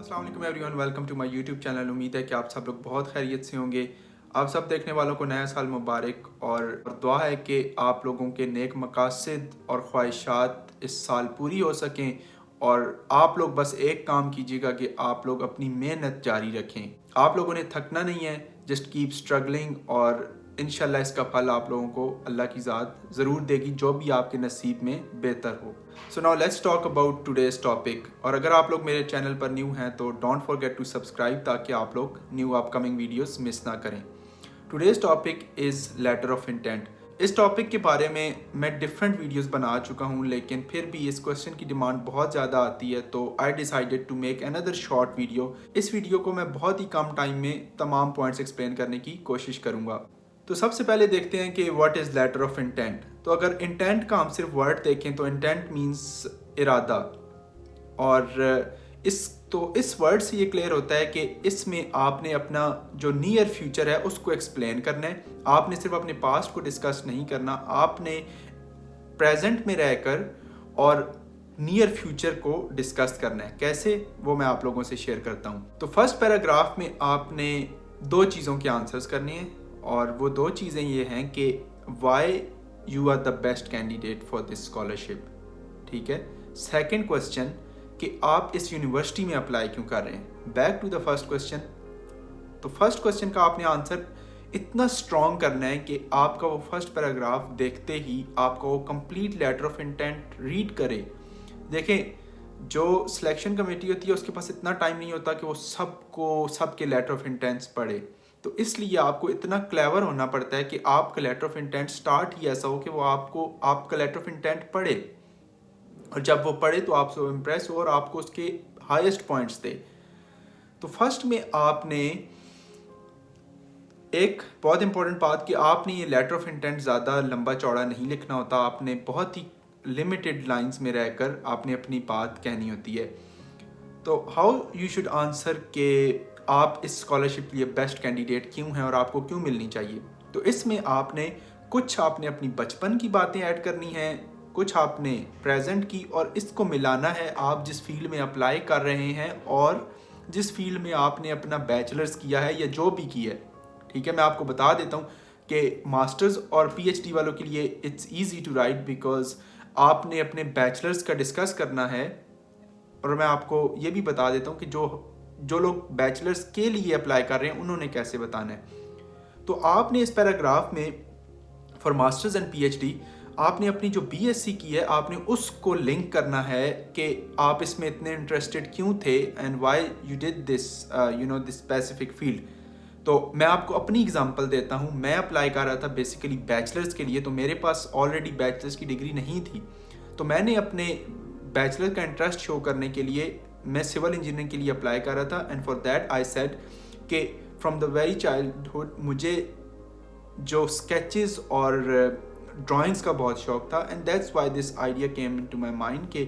अस्सलाम वालेकुम everyone, welcome to my YouTube channel. उम्मीद है कि आप सब लोग बहुत खैरियत से होंगे। आप सब देखने वालों को नया साल मुबारक और दुआ है कि आप लोगों के नेक मकासद और ख्वाहिशात इस साल पूरी हो सकें और आप लोग बस एक काम कीजिएगा कि आप लोग अपनी मेहनत जारी रखें। आप लोगों ने थकना नहीं है, जस्ट कीप स्ट्रगलिंग और इंशाल्लाह इसका फल आप लोगों को अल्लाह की ज़ात ज़रूर देगी, जो भी आपके नसीब में बेहतर हो। So now let's talk about today's topic. और अगर आप लोग मेरे चैनल पर न्यू हैं तो डोंट फॉरगेट टू सब्सक्राइब ताकि आप लोग न्यू अपकमिंग वीडियोस मिस ना करें। Today's topic is letter of intent. इस टॉपिक के बारे में मैं डिफरेंट वीडियोस बना चुका हूं, लेकिन फिर भी इस क्वेश्चन की डिमांड बहुत ज़्यादा आती है तो I decided to make another short video. इस वीडियो को मैं बहुत ही कम टाइम में तमाम पॉइंट्स एक्सप्लेन करने की कोशिश करूँगा। तो सबसे पहले देखते हैं कि what is letter of intent. तो अगर इंटेंट का हम सिर्फ वर्ड देखें तो इंटेंट मीन्स इरादा, और इस वर्ड से ये क्लियर होता है कि इसमें आपने अपना जो नियर फ्यूचर है उसको एक्सप्लेन करना है। आपने सिर्फ अपने पास्ट को डिस्कस नहीं करना, आपने प्रेजेंट में रहकर और नियर फ्यूचर को डिस्कस करना है। कैसे, वो मैं आप लोगों से शेयर करता हूँ। तो फर्स्ट पैराग्राफ में आपने दो चीज़ों के आंसर्स करने हैं, और वो दो चीज़ें ये हैं कि why you are the best candidate for this scholarship. ठीक है। सेकंड क्वेश्चन कि आप इस यूनिवर्सिटी में अप्लाई क्यों कर रहे हैं। Back to the first question. तो फर्स्ट क्वेश्चन का आपने आंसर इतना स्ट्रॉन्ग करना है कि आपका वो फर्स्ट पैराग्राफ देखते ही आपका वो complete letter of intent read करे। देखें, जो सिलेक्शन कमेटी होती है उसके पास इतना टाइम नहीं होता कि वो सबके लेटर ऑफ इंटेंट्स पढ़े, तो इसलिए आपको इतना क्लेवर होना पड़ता है कि आपका लेटर ऑफ इंटेंट स्टार्ट ही ऐसा हो कि वो आपका लेटर ऑफ इंटेंट पढ़े, और जब वो पढ़े तो आप सब इम्प्रेस हो और आपको उसके हाईएस्ट पॉइंट्स दे। तो फर्स्ट में आपने एक बहुत इंपॉर्टेंट बात कि आपने ये लेटर ऑफ इंटेंट ज़्यादा लंबा चौड़ा नहीं लिखना होता, आपने बहुत ही लिमिटेड लाइंस में रहकर आपने अपनी बात कहनी होती है। तो हाउ यू शुड आंसर के आप इस स्कॉलरशिप के लिए बेस्ट कैंडिडेट क्यों हैं और आपको क्यों मिलनी चाहिए। तो इसमें आपने अपनी बचपन की बातें ऐड करनी हैं, कुछ आपने प्रेजेंट की, और इसको मिलाना है आप जिस फील्ड में अप्लाई कर रहे हैं और जिस फील्ड में आपने अपना बैचलर्स किया है या जो भी किया है। ठीक है, मैं आपको बता देता हूँ कि मास्टर्स और पीएचडी वालों के लिए it's easy to write, because आपने अपने बैचलर्स का डिस्कस करना है। और मैं आपको ये भी बता देता हूँ कि जो लोग बैचलर्स के लिए अप्लाई कर रहे हैं उन्होंने कैसे बताना है। तो आपने इस पैराग्राफ में फॉर मास्टर्स एंड पीएचडी आपने अपनी जो बीएससी की है आपने उसको लिंक करना है कि आप इसमें इतने इंटरेस्टेड क्यों थे and why you did this this specific field. तो मैं आपको अपनी एग्जांपल देता हूँ। मैं अप्लाई कर रहा था बेसिकली बैचलर्स के लिए, तो मेरे पास ऑलरेडी बैचलर्स की डिग्री नहीं थी, तो मैंने अपने बैचलर का इंटरेस्ट शो करने के लिए मैं सिविल इंजीनियरिंग के लिए अप्लाई कर रहा था। And for that I said कि फ्रॉम द वेरी चाइल्डहुड मुझे जो स्केचेस और ड्राइंग्स का बहुत शौक था, and that's why this idea came into my mind कि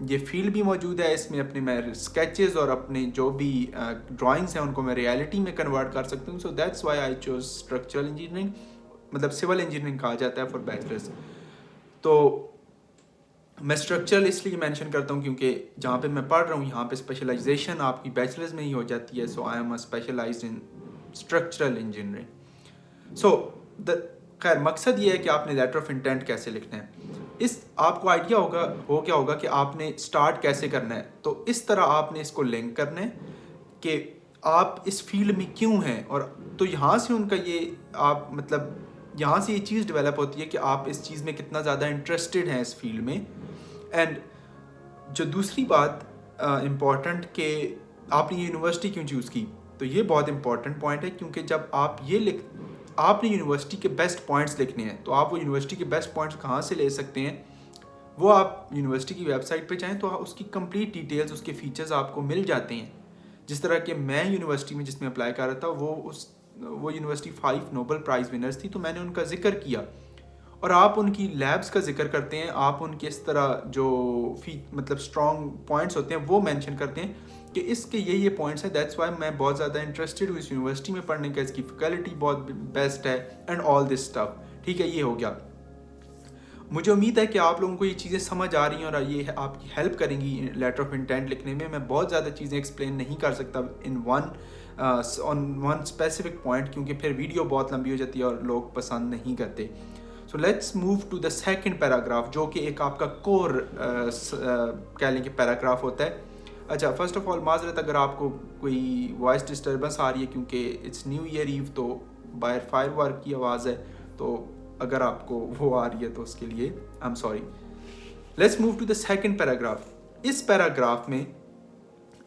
ये फील्ड भी मौजूद है, इसमें अपने मैं स्केचेस और अपने जो भी ड्राइंग्स हैं उनको मैं रियलिटी में कन्वर्ट कर सकता हूँ। So that's why I chose structural engineering, मतलब सिविल इंजीनियरिंग कहा जाता है फॉर बैचलर्स। तो मैं स्ट्रक्चरल इसलिए मेंशन करता हूँ क्योंकि जहाँ पे मैं पढ़ रहा हूँ यहाँ पे स्पेशलाइजेशन आपकी बैचलर्स में ही हो जाती है। So I am specialized in structural engineering. So खैर मकसद ये है कि आपने लेटर ऑफ इंटेंट कैसे लिखना है। आपको आइडिया होगा कि आपने स्टार्ट कैसे करना है। तो इस तरह आपने इसको लिंक करना है कि आप इस फील्ड में क्यों हैं, और तो यहाँ से उनका ये आप मतलब यहाँ से ये चीज़ डेवलप होती है कि आप इस चीज़ में कितना ज़्यादा इंटरेस्टेड हैं इस फील्ड में। एंड जो दूसरी बात इम्पॉर्टेंट कि आपने ये यूनिवर्सिटी क्यों चूज़ की, तो ये बहुत इंपॉर्टेंट पॉइंट है, क्योंकि जब आप आपने यूनिवर्सिटी के बेस्ट पॉइंट्स लिखने हैं तो आप वो यूनिवर्सिटी के बेस्ट पॉइंट्स कहाँ से ले सकते हैं, वो आप यूनिवर्सिटी की वेबसाइट पे जाएं तो उसकी कंप्लीट डिटेल्स, उसके फीचर्स आपको मिल जाते हैं। जिस तरह के मैं यूनिवर्सिटी में जिसमें अप्लाई कर रहा था वो यूनिवर्सिटी 5 नोबल प्राइज़ विनर्स थी, तो मैंने उनका जिक्र किया, और आप उनकी लैब्स का जिक्र करते हैं, आप उनके इस तरह जो मतलब स्ट्रॉन्ग पॉइंट्स होते हैं वो मेंशन करते हैं कि इसके ये पॉइंट्स हैं। दैट्स वाई मैं बहुत ज़्यादा इंटरेस्टेड हूँ इस यूनिवर्सिटी में पढ़ने का, इसकी फैकल्टी बहुत बेस्ट है एंड ऑल दिस स्टफ। ठीक है, ये हो गया। मुझे उम्मीद है कि आप लोगों को ये चीज़ें समझ आ रही हैं और ये आपकी हेल्प करेंगी लेटर ऑफ इंटेंट लिखने में। मैं बहुत ज़्यादा चीज़ें एक्सप्लेन नहीं कर सकता in on one specific point, क्योंकि फिर वीडियो बहुत लंबी हो जाती है और लोग पसंद नहीं करते। So let's move to the second paragraph, जो कि एक आपका कोर कह लें कि पैराग्राफ होता है। अच्छा, फर्स्ट ऑफ ऑल माजरत अगर आपको कोई वॉइस डिस्टर्बेंस आ रही है, क्योंकि इट्स न्यू ईयर ईव, तो बाहर फायर वर्क की आवाज़ है, तो अगर आपको वो आ रही है तो उसके लिए I am sorry. Let's move to the second paragraph. इस पैराग्राफ में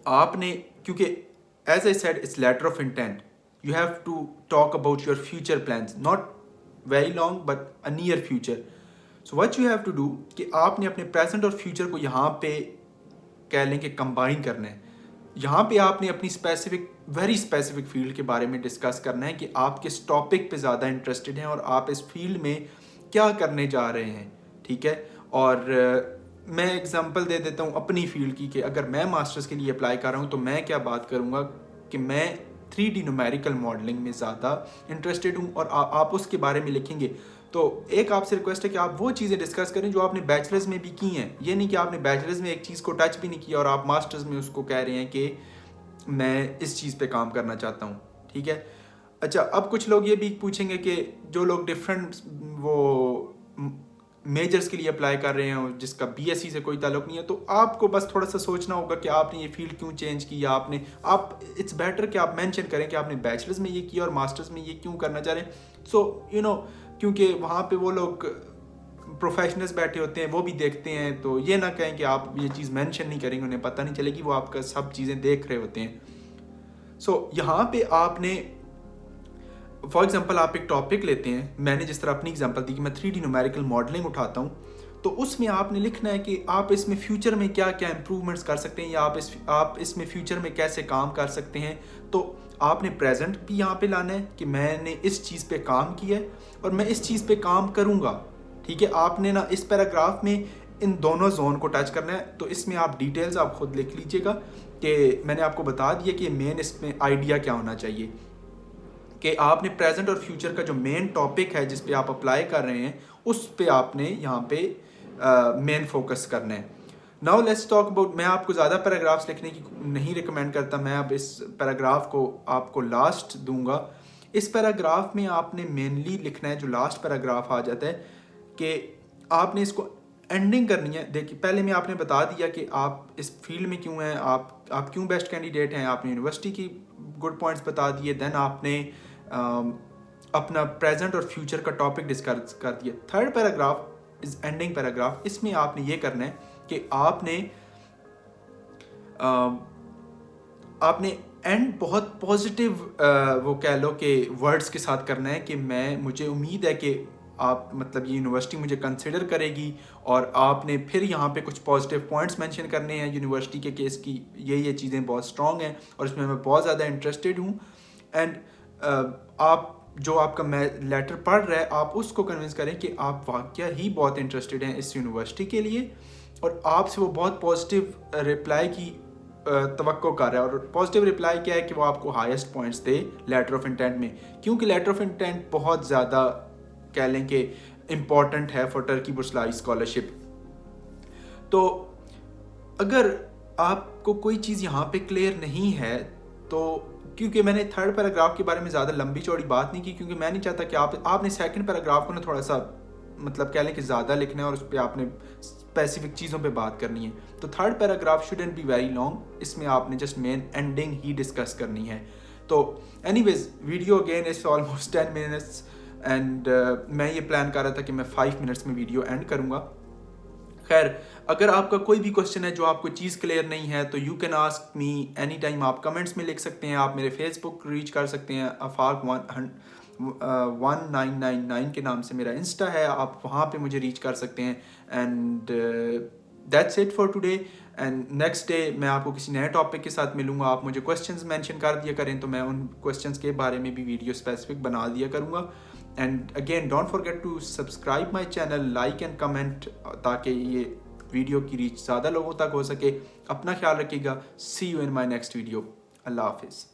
आपने, क्योंकि as I said it's letter of intent, you have to talk about your future plans, not very long but a near future. So what you have to do कि आपने अपने present और future को यहाँ पे कह लें कि कंबाइन करना है। यहाँ पे आपने अपनी वेरी स्पेसिफिक फील्ड के बारे में डिस्कस करना है कि आप किस टॉपिक पे ज़्यादा इंटरेस्टेड हैं और आप इस फील्ड में क्या करने जा रहे हैं, ठीक है। और मैं एग्जांपल दे देता हूँ अपनी फील्ड की कि अगर मैं मास्टर्स के लिए अप्लाई कर रहा हूँ तो मैं क्या बात करूँगा कि मैं 3D न्यूमेरिकल मॉडलिंग में ज़्यादा इंटरेस्टेड हूँ और आप उसके बारे में लिखेंगे। तो एक आपसे रिक्वेस्ट है कि आप वो चीज़ें डिस्कस करें जो आपने बैचलर्स में भी की हैं। ये नहीं कि आपने बैचलर्स में एक चीज़ को टच भी नहीं किया और आप मास्टर्स में उसको कह रहे हैं कि मैं इस चीज़ पे काम करना चाहता हूँ, ठीक है। अच्छा, अब कुछ लोग ये भी पूछेंगे कि जो लोग डिफरेंट वो मेजर्स के लिए अप्लाई कर रहे हैं जिसका बीएससी से कोई ताल्लुक नहीं है, तो आपको बस थोड़ा सा सोचना होगा कि आपने ये फील्ड क्यों चेंज किया। आप इट्स बेटर कि आप मेंशन करें कि आपने बैचलर्स में ये किया और मास्टर्स में ये क्यों करना चाह रहे हैं। सो यू नो, क्योंकि वहाँ पे वो लोग प्रोफेशनल्स बैठे होते हैं, वो भी देखते हैं, तो ये ना कहें कि आप ये चीज़ मेंशन नहीं करेंगे, उन्हें पता नहीं चलेगी, वो आपका सब चीज़ें देख रहे होते हैं। सो यहाँ पे आपने फॉर एग्जांपल आप एक टॉपिक लेते हैं, मैंने जिस तरह अपनी एग्जांपल दी कि मैं 3D न्यूमेरिकल मॉडलिंग उठाता हूँ, तो उसमें आपने लिखना है कि आप इसमें फ्यूचर में क्या क्या इंप्रूवमेंट्स कर सकते हैं या आप इसमें फ्यूचर में कैसे काम कर सकते हैं। तो आपने प्रेजेंट भी यहाँ पे लाना है कि मैंने इस चीज़ पे काम किया है और मैं इस चीज़ पे काम करूँगा, ठीक है। आपने ना इस पैराग्राफ में इन दोनों जोन को टच करना है, तो इसमें आप डिटेल्स आप खुद लिख लीजिएगा कि मैंने आपको बता दिया कि मेन इसमें आइडिया क्या होना चाहिए कि आपने प्रेजेंट और फ्यूचर का जो मेन टॉपिक है जिस पे आप अप्लाई कर रहे हैं उस पे आपने यहाँ पे मेन फोकस करना है। नाउ लेट्स टॉक अबाउट, मैं आपको ज़्यादा पैराग्राफ्स लिखने की नहीं रिकमेंड करता, मैं अब इस पैराग्राफ को आपको लास्ट दूंगा। इस पैराग्राफ में आपने मेनली लिखना है, जो लास्ट पैराग्राफ आ जाता है, कि आपने इसको एंडिंग करनी है। देखिए, पहले में आपने बता दिया कि आप इस फील्ड में क्यों हैं, आप क्यों बेस्ट कैंडिडेट हैं, आपने यूनिवर्सिटी की गुड पॉइंट्स बता दिए, देन आपने अपना प्रेजेंट और फ्यूचर का टॉपिक डिस्कस कर दिया। Third paragraph is ending paragraph. इसमें आपने ये करना है कि आपने एंड बहुत पॉजिटिव वो कह लो कि वर्ड्स के साथ करना है कि मुझे उम्मीद है कि आप मतलब ये यूनिवर्सिटी मुझे कंसिडर करेगी, और आपने फिर यहाँ पे कुछ पॉजिटिव पॉइंट्स मेंशन करने हैं यूनिवर्सिटी के केस की, ये चीज़ें बहुत स्ट्रॉन्ग हैं और इसमें मैं बहुत ज़्यादा इंटरेस्टेड हूँ। एंड आप जो आपका लेटर पढ़ रहा है आप उसको कन्विंस करें कि आप वाकई ही बहुत इंटरेस्टेड हैं इस यूनिवर्सिटी के लिए और आपसे वो बहुत पॉजिटिव रिप्लाई की तवक्को कर रहा है। और पॉजिटिव रिप्लाई क्या है कि वो आपको highest points they letter of intent में, क्योंकि लेटर ऑफ इंटेंट बहुत ज़्यादा कह लें कि इम्पॉर्टेंट है फॉर टर्की बुर्सलाई स्कॉलरशिप। तो अगर आपको कोई चीज़ यहाँ पे क्लियर नहीं है, तो क्योंकि मैंने थर्ड पैराग्राफ के बारे में ज़्यादा लंबी चौड़ी बात नहीं की, क्योंकि मैं नहीं चाहता कि आपने सेकंड पैराग्राफ को ना थोड़ा सा मतलब कह लें कि ज़्यादा लिखना है और उस पर आपने स्पेसिफिक चीज़ों पे बात करनी है। तो third paragraph shouldn't be very long, इसमें आपने जस्ट मेन एंडिंग ही डिस्कस करनी है। तो anyways, video again is almost 10 minutes and मैं ये प्लान कर रहा था कि मैं 5 मिनट्स में वीडियो एंड करूँगा। खैर, अगर आपका कोई भी क्वेश्चन है जो आपको चीज़ क्लियर नहीं है तो you can ask me any time, आप कमेंट्स में लिख सकते हैं, आप मेरे फेसबुक रीच कर सकते हैं, आफाक 1999 के नाम से मेरा इंस्टा है, आप वहाँ पे मुझे रीच कर सकते हैं। And that's it for today. And next day मैं आपको किसी नए टॉपिक के साथ मिलूँगा। आप मुझे क्वेश्चंस मेंशन कर दिया करें तो मैं उन क्वेश्चंस के बारे में भी वीडियो स्पेसिफिक बना दिया करूँगा। And again don't forget to subscribe my channel, like and comment, ताकि ये वीडियो की रीच ज़्यादा लोगों तक हो सके। अपना ख्याल रखिएगा। See you in my next video. अल्लाह हाफिज़।